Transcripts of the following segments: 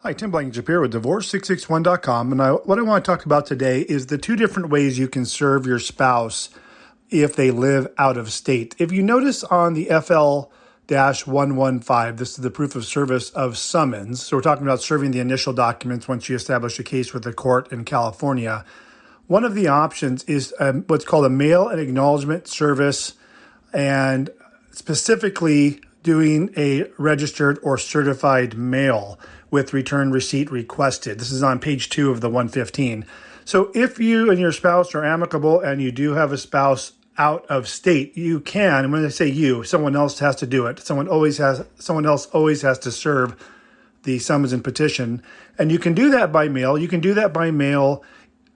Hi, Tim Blankenship here with Divorce661.com. And what I want to talk about today is the two different ways you can serve your spouse if they live out of state. If you notice on the FL-115, this is the proof of service of summons. So we're talking about serving the initial documents once you establish a case with the court in California. One of the options is what's called a mail and acknowledgement service, and specifically doing a registered or certified mail with return receipt requested. This is on page 2 of the 115. So if you and your spouse are amicable and you do have a spouse out of state, you can, and when I say you, someone else has to do it. Someone else always has to serve the summons and petition. And you can do that by mail. You can do that by mail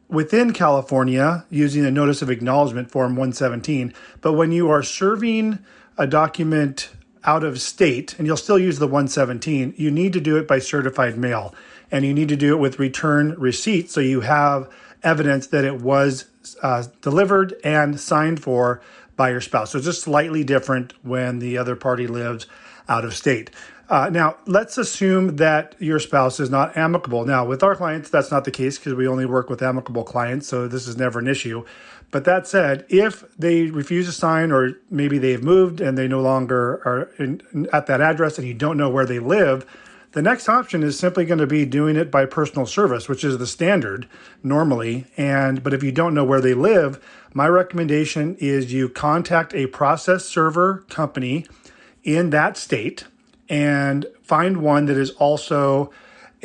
within California using a notice of acknowledgement form 117. But when you are serving a document out of state, and you'll still use the 117, you need to do it by certified mail. And you need to do it with return receipt so you have evidence that it was delivered and signed for by your spouse. So it's just slightly different when the other party lives out of state. Now, let's assume that your spouse is not amicable. Now, with our clients, that's not the case because we only work with amicable clients, so this is never an issue. But that said, if they refuse to sign, or maybe they've moved and they no longer are at that address and you don't know where they live, the next option is simply going to be doing it by personal service, which is the standard normally. But if you don't know where they live, my recommendation is you contact a process server company in that state and find one that is also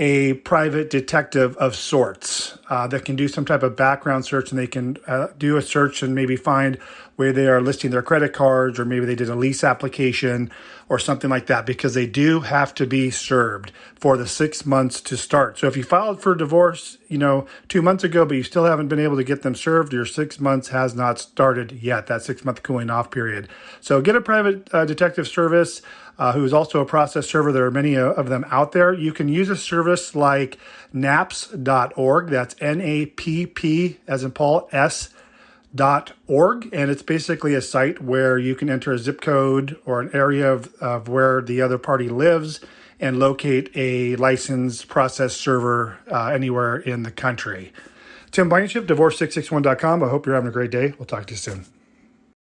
a private detective of sorts that can do some type of background search, and they can do a search and maybe find where they are listing their credit cards, or maybe they did a lease application or something like that, because they do have to be served for the 6 months to start. So if you filed for divorce, 2 months ago, but you still haven't been able to get them served, your 6 months has not started yet, that 6-month cooling off period. So get a private detective service who is also a process server. There are many of them out there. You can use a service like naps.org. That's NAPP as in Paul, S.org. And it's basically a site where you can enter a zip code or an area of where the other party lives and locate a licensed process server anywhere in the country. Tim Blankenship, Divorce661.com. I hope you're having a great day. We'll talk to you soon.